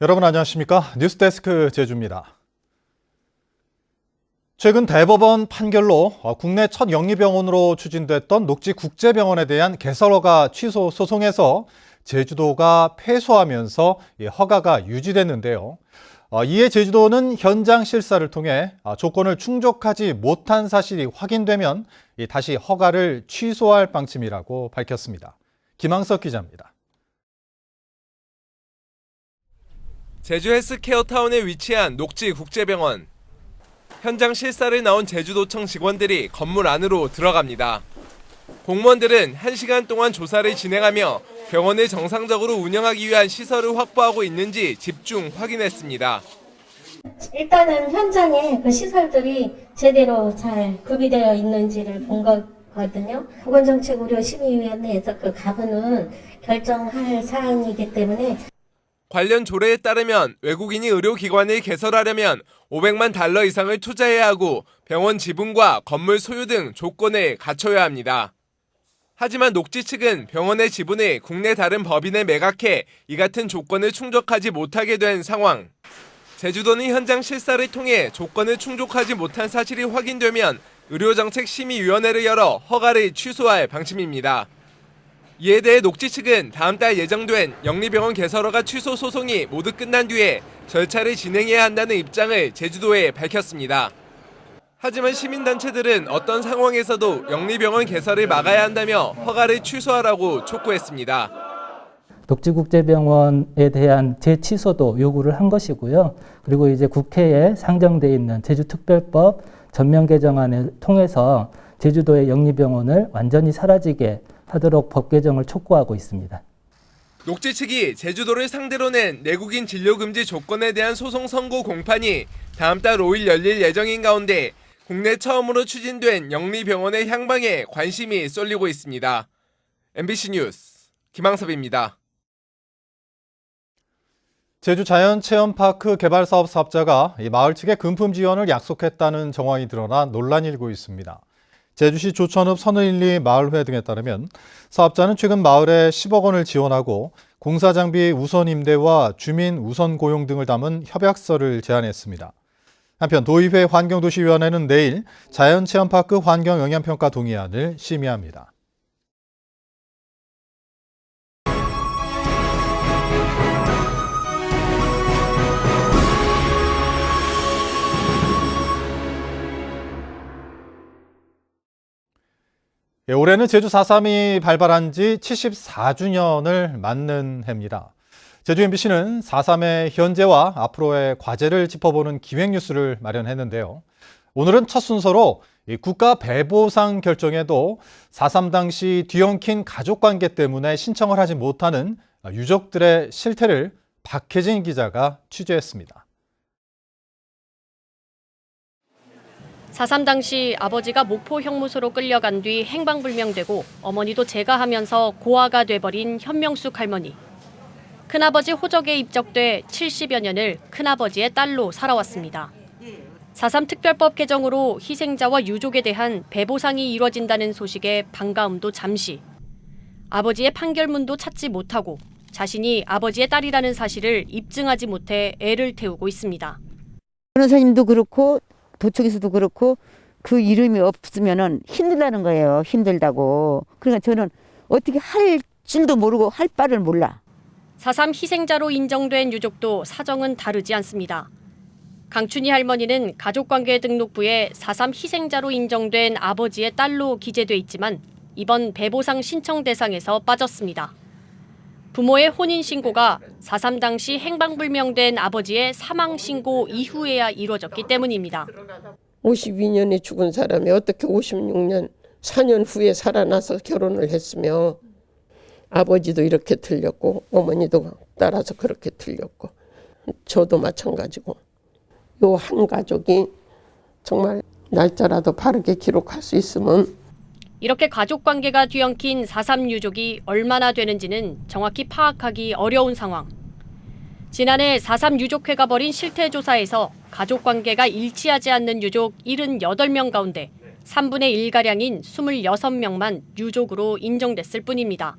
여러분 안녕하십니까? 뉴스데스크 제주입니다. 최근 대법원 판결로 국내 첫 영리병원으로 추진됐던 녹지국제병원에 대한 개설허가 취소 소송에서 제주도가 패소하면서 허가가 유지됐는데요. 이에 제주도는 현장 실사를 통해 조건을 충족하지 못한 사실이 확인되면 다시 허가를 취소할 방침이라고 밝혔습니다. 김항석 기자입니다. 제주 헬스케어타운에 위치한 녹지국제병원. 현장 실사를 나온 제주도청 직원들이 건물 안으로 들어갑니다. 공무원들은 1시간 동안 조사를 진행하며 병원을 정상적으로 운영하기 위한 시설을 확보하고 있는지 집중 확인했습니다. 일단은 현장에 그 시설들이 제대로 잘 구비되어 있는지를 본 거거든요. 보건정책의료심의위원회에서 그 가부는 결정할 사안이기 때문에 관련 조례에 따르면 외국인이 의료기관을 개설하려면 $500만 이상을 투자해야 하고 병원 지분과 건물 소유 등 조건을 갖춰야 합니다. 하지만 녹지 측은 병원의 지분을 국내 다른 법인에 매각해 이 같은 조건을 충족하지 못하게 된 상황. 제주도는 현장 실사를 통해 조건을 충족하지 못한 사실이 확인되면 의료정책심의위원회를 열어 허가를 취소할 방침입니다. 이에 대해 녹지 측은 다음 달 예정된 영리병원 개설허가 취소 소송이 모두 끝난 뒤에 절차를 진행해야 한다는 입장을 제주도에 밝혔습니다. 하지만 시민단체들은 어떤 상황에서도 영리병원 개설을 막아야 한다며 허가를 취소하라고 촉구했습니다. 녹지국제병원에 대한 재취소도 요구를 한 것이고요. 그리고 이제 국회에 상정돼 있는 제주특별법 전면 개정안을 통해서 제주도의 영리병원을 완전히 사라지게 하도록 법 개정을 촉구하고 있습니다. 녹지 측이 제주도를 상대로 낸 내국인 진료 금지 조건에 대한 소송 선고 공판이 다음 달 5일 열릴 예정인 가운데 국내 처음으로 추진된 영리병원의 향방에 관심이 쏠리고 있습니다. MBC 뉴스 김항섭입니다. 제주 자연체험파크 개발사업 사업자가 마을 측에 금품 지원을 약속했다는 정황이 드러나 논란이 일고 있습니다. 제주시 조천읍 선의리 마을회 등에 따르면 사업자는 최근 마을에 10억 원을 지원하고 공사장비 우선 임대와 주민 우선 고용 등을 담은 협약서를 제안했습니다. 한편 도의회 환경도시위원회는 내일 자연체험파크 환경영향평가 동의안을 심의합니다. 올해는 제주 4.3이 발발한 지 74주년을 맞는 해입니다. 제주 MBC는 4.3의 현재와 앞으로의 과제를 짚어보는 기획뉴스를 마련했는데요. 오늘은 첫 순서로 국가 배보상 결정에도 4.3 당시 뒤엉킨 가족관계 때문에 신청을 하지 못하는 유족들의 실태를 박혜진 기자가 취재했습니다. 4.3 당시 아버지가 목포 형무소로 끌려간 뒤 행방불명되고 어머니도 재가하면서 고아가 돼버린 현명숙 할머니. 큰아버지 호적에 입적돼 70여 년을 큰아버지의 딸로 살아왔습니다. 4.3 특별법 개정으로 희생자와 유족에 대한 배보상이 이뤄진다는 소식에 반가움도 잠시. 아버지의 판결문도 찾지 못하고 자신이 아버지의 딸이라는 사실을 입증하지 못해 애를 태우고 있습니다. 변호사님도 그렇고 도청에서도 그렇고 그 이름이 없으면은 힘들다는 거예요. 힘들다고. 그러니까 저는 어떻게 할 줄도 모르고 할 바를 몰라. 4.3 희생자로 인정된 유족도 사정은 다르지 않습니다. 강춘희 할머니는 가족관계 등록부에 4.3 희생자로 인정된 아버지의 딸로 기재돼 있지만 이번 배보상 신청 대상에서 빠졌습니다. 부모의 혼인신고가 4.3 당시 행방불명된 아버지의 사망신고 이후에야 이루어졌기 때문입니다. 52년에 죽은 사람이 어떻게 56년, 4년 후에 살아나서 결혼을 했으며 아버지도 이렇게 틀렸고 어머니도 따라서 그렇게 틀렸고 저도 마찬가지고 요 한 가족이 정말 날짜라도 바르게 기록할 수 있으면 이렇게 가족관계가 뒤엉킨 4.3 유족이 얼마나 되는지는 정확히 파악하기 어려운 상황. 지난해 4.3 유족회가 벌인 실태조사에서 가족관계가 일치하지 않는 유족 78명 가운데 3분의 1가량인 26명만 유족으로 인정됐을 뿐입니다.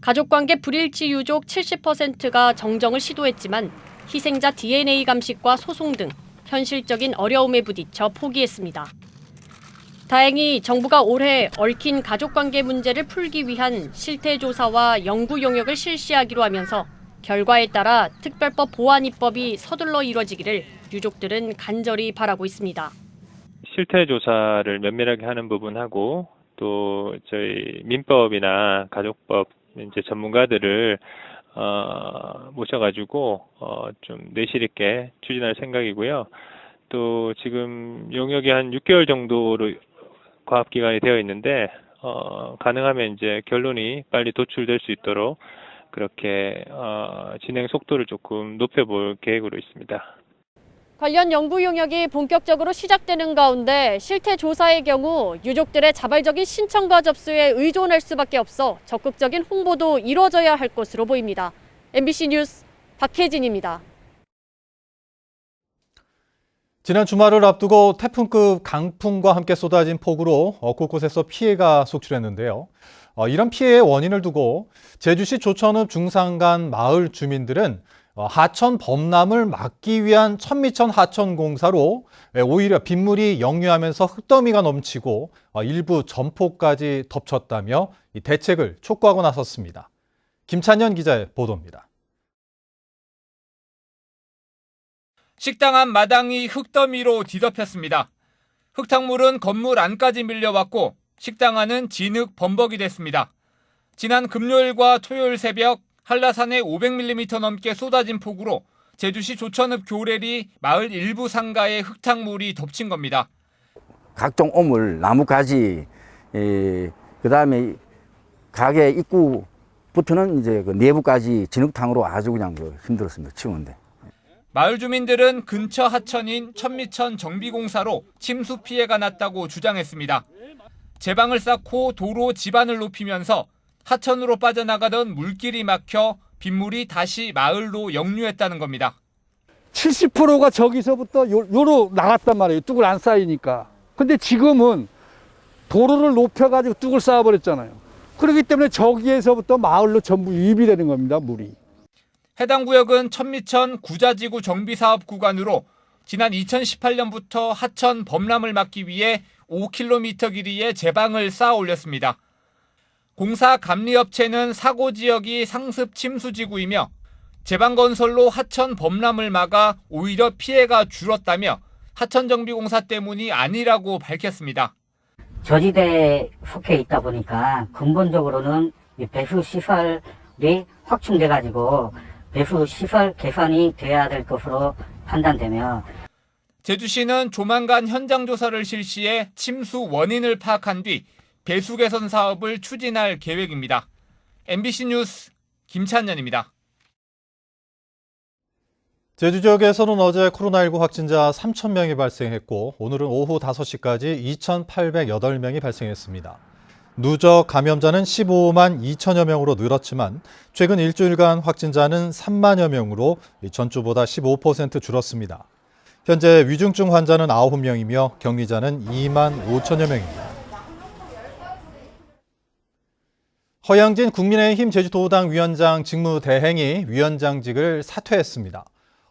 가족관계 불일치 유족 70%가 정정을 시도했지만 희생자 DNA 감식과 소송 등 현실적인 어려움에 부딪혀 포기했습니다. 다행히 정부가 올해 얽힌 가족관계 문제를 풀기 위한 실태조사와 연구 용역을 실시하기로 하면서 결과에 따라 특별법 보완 입법이 서둘러 이뤄지기를 유족들은 간절히 바라고 있습니다. 실태조사를 면밀하게 하는 부분하고 또 저희 민법이나 가족법 이제 전문가들을 모셔가지고 좀 내실 있게 추진할 생각이고요. 또 지금 용역이 한 6개월 정도로 과업기간이 되어 있는데 가능하면 이제 결론이 빨리 도출될 수 있도록 그렇게 진행 속도를 조금 높여볼 계획으로 있습니다. 관련 연구 용역이 본격적으로 시작되는 가운데 실태 조사의 경우 유족들의 자발적인 신청과 접수에 의존할 수밖에 없어 적극적인 홍보도 이루어져야 할 것으로 보입니다. MBC 뉴스 박혜진입니다. 지난 주말을 앞두고 태풍급 강풍과 함께 쏟아진 폭우로 곳곳에서 피해가 속출했는데요. 이런 피해의 원인을 두고 제주시 조천읍 중산간 마을 주민들은 하천 범람을 막기 위한 천미천 하천공사로 오히려 빗물이 역류하면서 흙더미가 넘치고 일부 점포까지 덮쳤다며 이 대책을 촉구하고 나섰습니다. 김찬현 기자의 보도입니다. 식당 앞 마당이 흙더미로 뒤덮였습니다. 흙탕물은 건물 안까지 밀려왔고 식당 안은 진흙 범벅이 됐습니다. 지난 금요일과 토요일 새벽 한라산에 500mm 넘게 쏟아진 폭우로 제주시 조천읍 교래리 마을 일부 상가에 흙탕물이 덮친 겁니다. 각종 오물, 나무가지, 그다음에 가게 입구부터는 이제 그 내부까지 진흙탕으로 아주 그냥 힘들었습니다. 치우는데. 마을 주민들은 근처 하천인 천미천 정비공사로 침수 피해가 났다고 주장했습니다. 제방을 쌓고 도로 지반을 높이면서 하천으로 빠져나가던 물길이 막혀 빗물이 다시 마을로 역류했다는 겁니다. 70%가 저기서부터 요로 나갔단 말이에요. 뚝을 안 쌓이니까. 근데 지금은 도로를 높여가지고 뚝을 쌓아버렸잖아요. 그렇기 때문에 저기에서부터 마을로 전부 유입이 되는 겁니다, 물이. 해당 구역은 천미천 구자지구 정비사업 구간으로 지난 2018년부터 하천 범람을 막기 위해 5km 길이의 제방을 쌓아 올렸습니다. 공사 감리업체는 사고 지역이 상습 침수지구이며 제방 건설로 하천 범람을 막아 오히려 피해가 줄었다며 하천정비공사 때문이 아니라고 밝혔습니다. 저지대에 속해 있다 보니까 근본적으로는 배수 시설이 확충돼 가지고 배수 시설 개선이 돼야 될 것으로 판단되며 제주시는 조만간 현장 조사를 실시해 침수 원인을 파악한 뒤 배수 개선 사업을 추진할 계획입니다. MBC 뉴스 김찬현입니다. 제주 지역에서는 어제 코로나19 확진자 3,000명이 발생했고 오늘은 오후 5시까지 2,808명이 발생했습니다. 누적 감염자는 15만 2천여 명으로 늘었지만 최근 일주일간 확진자는 3만여 명으로 전주보다 15% 줄었습니다. 현재 위중증 환자는 9명이며 격리자는 2만 5천여 명입니다. 허양진 국민의힘 제주도당 위원장 직무대행이 위원장직을 사퇴했습니다.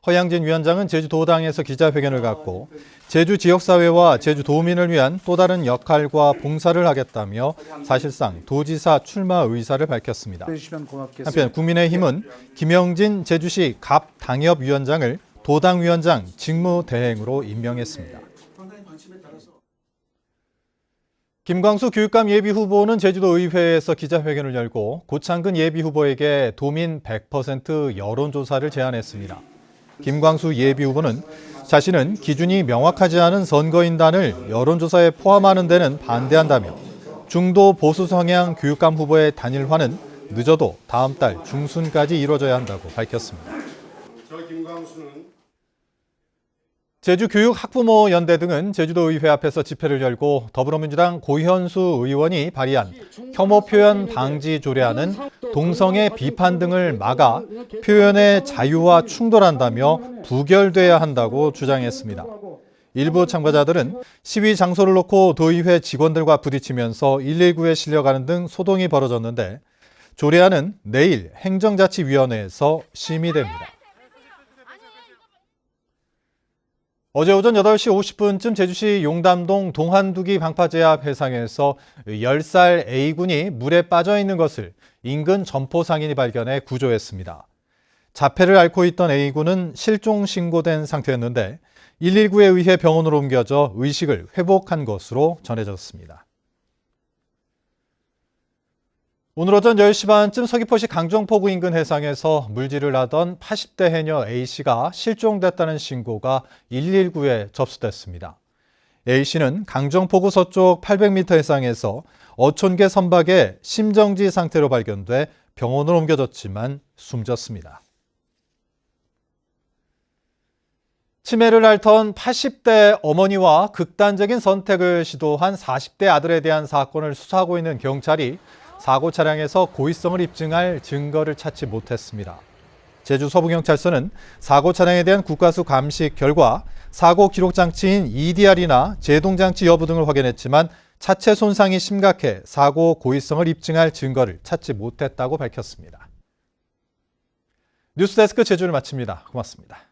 허양진 위원장은 제주도당에서 기자회견을 갖고 제주 지역사회와 제주도민을 위한 또 다른 역할과 봉사를 하겠다며 사실상 도지사 출마 의사를 밝혔습니다. 한편 국민의힘은 김영진 제주시 갑당협위원장을 도당위원장 직무대행으로 임명했습니다. 김광수 교육감 예비후보는 제주도의회에서 기자회견을 열고 고창근 예비후보에게 도민 100% 여론조사를 제안했습니다. 김광수 예비후보는 자신은 기준이 명확하지 않은 선거인단을 여론조사에 포함하는 데는 반대한다며 중도 보수 성향 교육감 후보의 단일화는 늦어도 다음 달 중순까지 이루어져야 한다고 밝혔습니다. 제주교육학부모연대 등은 제주도의회 앞에서 집회를 열고 더불어민주당 고현수 의원이 발의한 혐오 표현 방지 조례안은 동성애 비판 등을 막아 표현의 자유와 충돌한다며 부결돼야 한다고 주장했습니다. 일부 참가자들은 시위 장소를 놓고 도의회 직원들과 부딪히면서 119에 실려가는 등 소동이 벌어졌는데 조례안은 내일 행정자치위원회에서 심의됩니다. 어제 오전 8시 50분쯤 제주시 용담동 동한두기 방파제합 해상에서 10살 A군이 물에 빠져 있는 것을 인근 점포 상인이 발견해 구조했습니다. 자폐를 앓고 있던 A군은 실종 신고된 상태였는데 119에 의해 병원으로 옮겨져 의식을 회복한 것으로 전해졌습니다. 오늘 오전 10시 반쯤 서귀포시 강정포구 인근 해상에서 물질을 하던 80대 해녀 A씨가 실종됐다는 신고가 119에 접수됐습니다. A씨는 강정포구 서쪽 800m 해상에서 어촌계 선박의 심정지 상태로 발견돼 병원으로 옮겨졌지만 숨졌습니다. 치매를 앓던 80대 어머니와 극단적인 선택을 시도한 40대 아들에 대한 사건을 수사하고 있는 경찰이 사고 차량에서 고의성을 입증할 증거를 찾지 못했습니다. 제주 서부경찰서는 사고 차량에 대한 국가수 감식 결과 사고 기록 장치인 EDR이나 제동장치 여부 등을 확인했지만 차체 손상이 심각해 사고 고의성을 입증할 증거를 찾지 못했다고 밝혔습니다. 뉴스데스크 제주를 마칩니다. 고맙습니다.